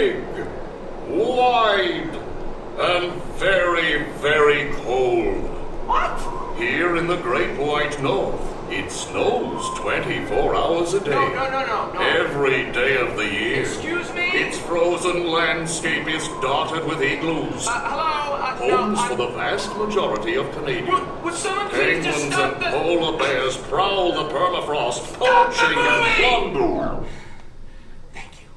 big, wide, and very, very cold. What? Here in the Great White North, it snows 24 hours a day. No. Every day of the year. Excuse me? Its frozen landscape is dotted with igloos. Hello? Homes for the vast majority of Canadians. Would someone please just Penguins stop and the... polar bears prowl the permafrost, poaching and plunder. Thank you.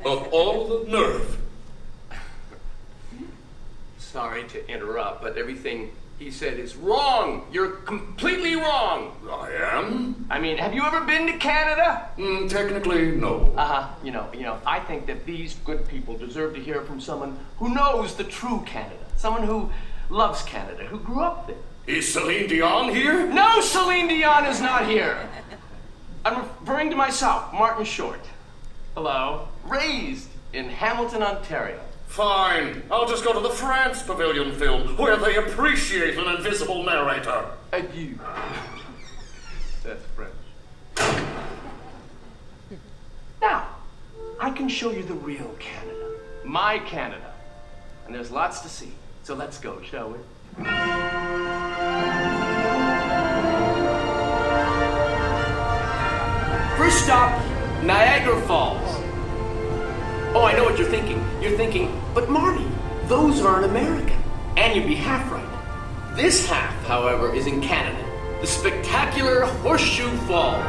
Of all the nerve. Sorry to interrupt, but everything he said is wrong. You're completely wrong. I am? I mean, have you ever been to Canada? Technically, no. You know, I think that these good people deserve to hear from someone who knows the true Canada. Someone who loves Canada, who grew up there. Is Celine Dion here? No, Celine Dion is not here. I'm referring to myself, Martin Short. Hello. Raised in Hamilton, Ontario. Fine. I'll just go to the France Pavilion film, where they appreciate an invisible narrator. Adieu. That's French. Now, I can show you the real Canada. My Canada. And there's lots to see. So let's go, shall we? First stop, Niagara Falls. Oh, I know what you're thinking. You're thinking, but Marty, those aren't American. And you'd be half right. This half, however, is in Canada. The spectacular Horseshoe Falls.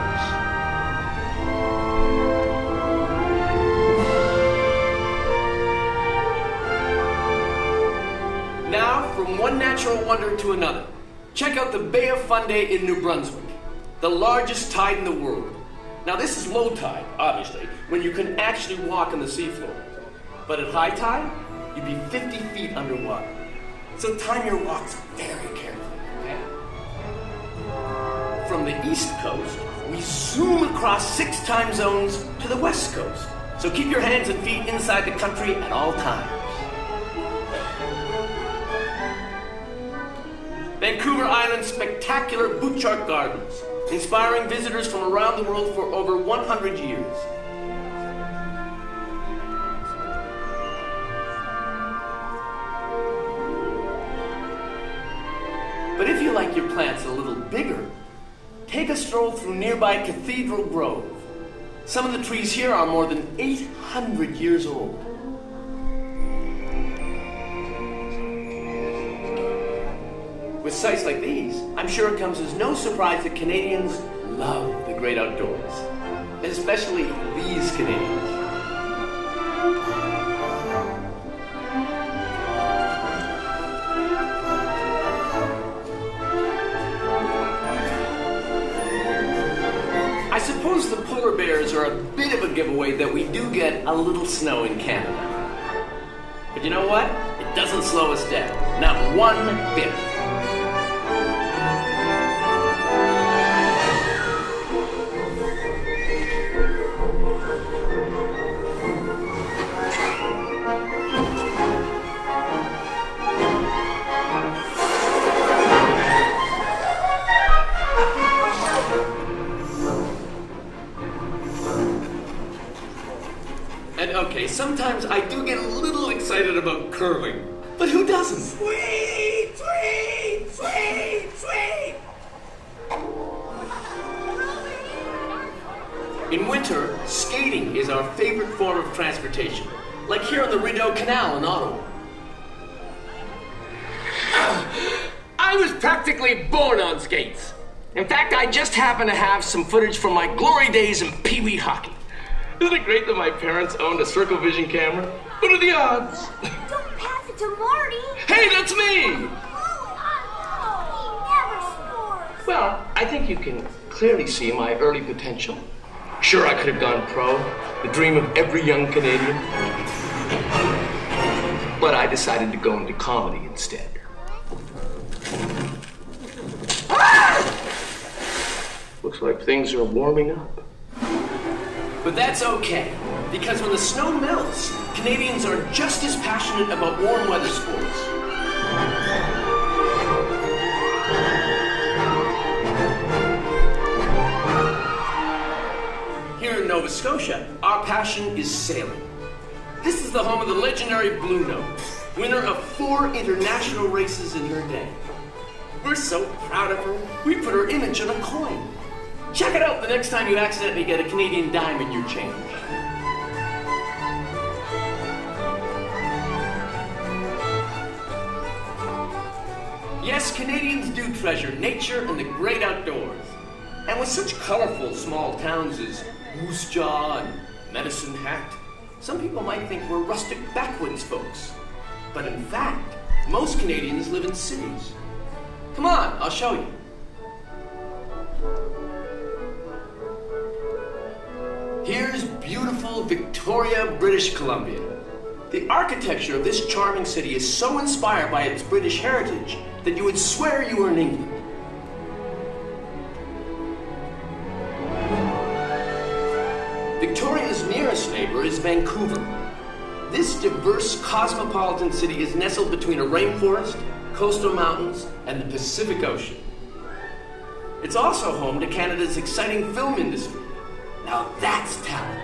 Now, from one natural wonder to another. Check out the Bay of Fundy in New Brunswick. The largest tide in the world. Now, this is low tide, obviously, when you can actually walk on the seafloor. But at high tide, you'd be 50 feet underwater. So time your walks very carefully, okay? From the east coast, we zoom across 6 time zones to the west coast. So keep your hands and feet inside the country at all times. Vancouver Island's spectacular Butchart Gardens, inspiring visitors from around the world for over 100 years. But if you like your plants a little bigger, take a stroll through nearby Cathedral Grove. Some of the trees here are more than 800 years old. With sights like these, I'm sure it comes as no surprise that Canadians love the great outdoors. Especially these Canadians. I suppose the polar bears are a bit of a giveaway that we do get a little snow in Canada. But you know what? It doesn't slow us down. Not one bit. Sometimes I do get a little excited about curling, but who doesn't? Sweet, sweet, sweet, sweet! In winter, skating is our favorite form of transportation, like here on the Rideau Canal in Ottawa. I was practically born on skates. In fact, I just happen to have some footage from my glory days in Pee Wee hockey. Isn't it great that my parents owned a Circle Vision camera? What are the odds? Don't pass it to Marty. Hey, that's me! He never scores. Well, I think you can clearly see my early potential. Sure, I could have gone pro, the dream of every young Canadian. But I decided to go into comedy instead. Looks like things are warming up. But that's okay, because when the snow melts, Canadians are just as passionate about warm weather sports. Here in Nova Nova Scotia, our passion is sailing. This is the home of the legendary Blue Nose, winner of 4 international races in her day. We're so proud of her, we put her image on a coin. Check it out the next time you accidentally get a Canadian dime in your change. Yes, Canadians do treasure nature and the great outdoors. And with such colorful small towns as Moose Jaw and Medicine Hat, some people might think we're rustic backwoods folks. But in fact, most Canadians live in cities. Come on, I'll show you. Here's beautiful Victoria, British Columbia. The architecture of this charming city is so inspired by its British heritage that you would swear you were in England. Victoria's nearest neighbor is Vancouver. This diverse cosmopolitan city is nestled between a rainforest, coastal mountains, and the Pacific Ocean. It's also home to Canada's exciting film industry. Now that's talent.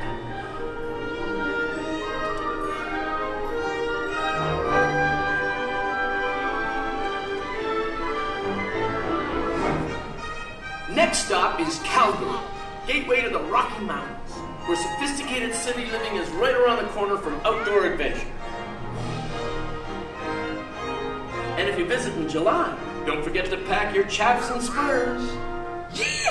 Next stop is Calgary, gateway to the Rocky Mountains, where sophisticated city living is right around the corner from outdoor adventure. And if you visit in July, don't forget to pack your chaps and spurs. Yeehaw!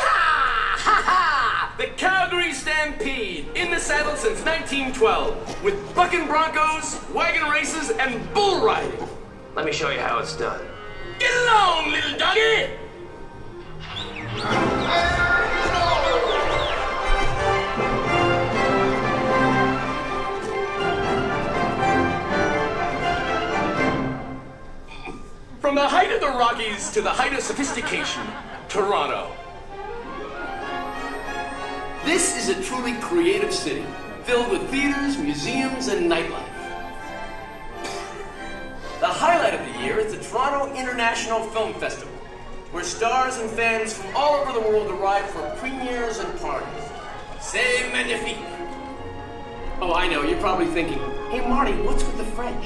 Ha ha! The Calgary Stampede, in the saddle since 1912, with bucking broncos, wagon races, and bull riding. Let me show you how it's done. Get along, little doggy! From the height of the Rockies to the height of sophistication, Toronto. This is a truly creative city, filled with theaters, museums, and nightlife. The highlight of the year is the Toronto International Film Festival, where stars and fans from all over the world arrive for premieres and parties. C'est magnifique! Oh, I know, you're probably thinking, hey Marty, what's with the French?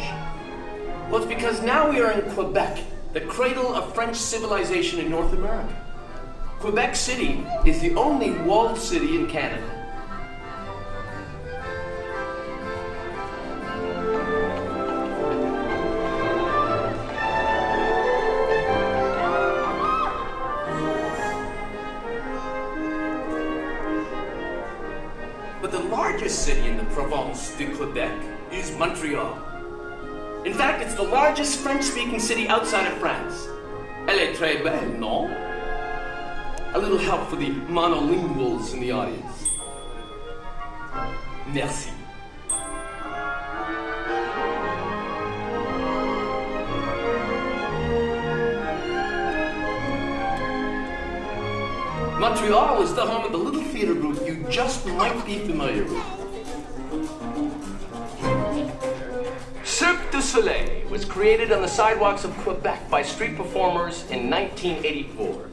Well, it's because now we are in Quebec, the cradle of French civilization in North America. Quebec City is the only walled city in Canada. But the largest city in the province de Quebec is Montreal. In fact, it's the largest French-speaking city outside of France. Elle est très belle, non? A little help for the monolinguals in the audience. Merci. Montreal is the home of the little theater group you just might be familiar with. Cirque du Soleil was created on the sidewalks of Quebec by street performers in 1984.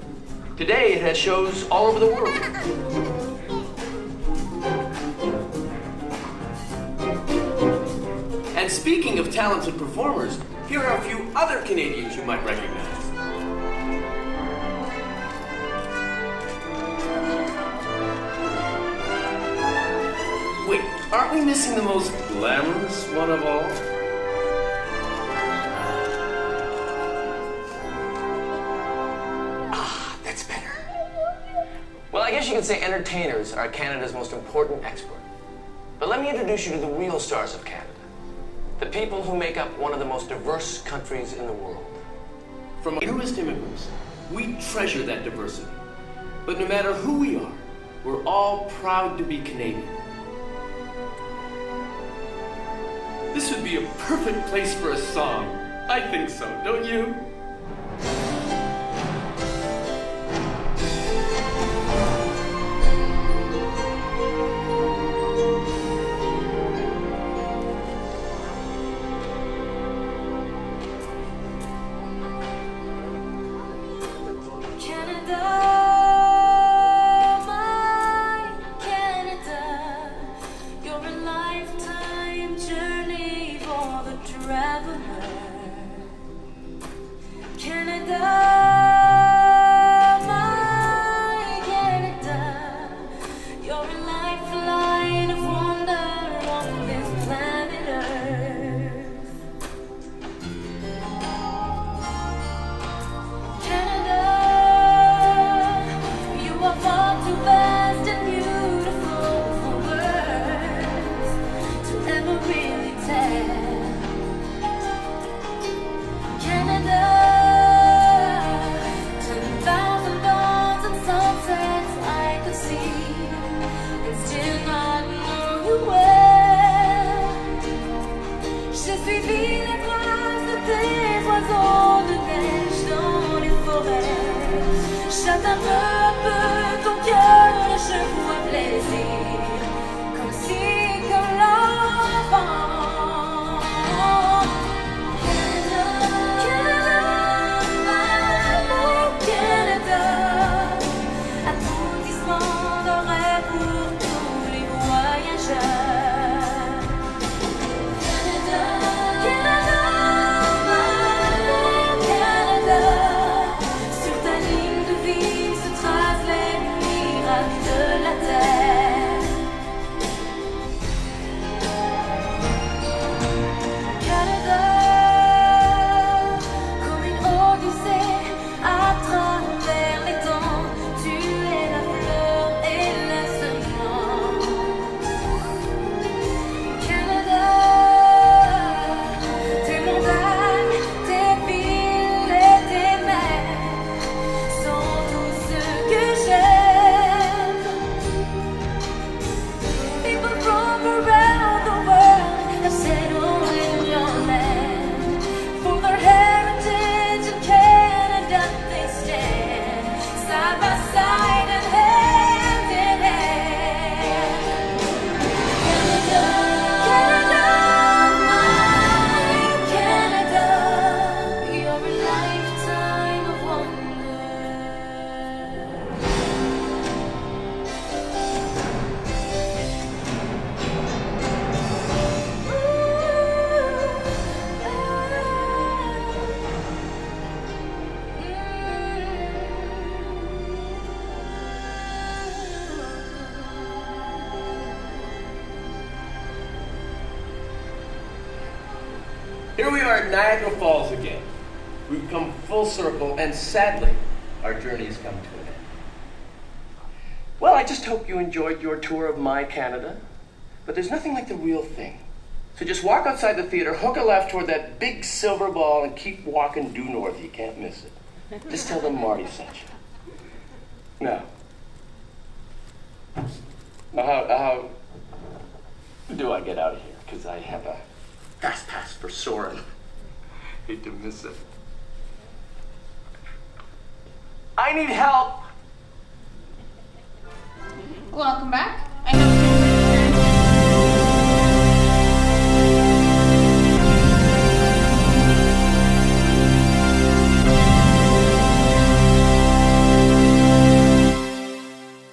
Today it has shows all over the world. And speaking of talented performers, here are a few other Canadians you might recognize. Wait, aren't we missing the most glamorous one of all? Well, I guess you could say entertainers are Canada's most important export. But let me introduce you to the real stars of Canada. The people who make up one of the most diverse countries in the world. From our newest immigrants, we treasure that diversity. But no matter who we are, we're all proud to be Canadian. This would be a perfect place for a song. I think so, don't you? Canada, my Canada. traveler. Canada, my Canada, you're a lifeline of wonder on this planet Earth. Canada, you are far too vast and beautiful for words to ever really tell. Canada, 10,000 dawns and sunsets I could see and still not know you well. Je suis ville à grâce de tes oiseaux de neige dans les forêts. J'atteins peu à peu ton cœur et je vois plaisir, comme si comme l'enfant. Canada, my Canada, aboutissement d'un rêve pour tous les voyageurs. Canada, my Canada, sur ta ligne de vie se tracent les miracles de la terre. Canada, comme une odyssée à travers les temps, tu es la fleur et la semence. Canada, tes montagnes, tes villes et tes mers sont tout ce que j'aime. People from around the world have settled in your land. For their heritage in Canada they stand, side by side and hand in hand. Canada, my Canada, you're a lifetime of wonder. Here we are at Niagara Falls again. We've come full circle, and sadly, our journey has come to an end. Well, I just hope you enjoyed your tour of my Canada, but there's nothing like the real thing. So just walk outside the theater, hook a left toward that big silver ball, and keep walking due north. You can't miss it. Just tell them Marty sent you. Now, how do I get out of here? Because I have a fast pass for Soren. Hate to miss it. I need help. Welcome back. I have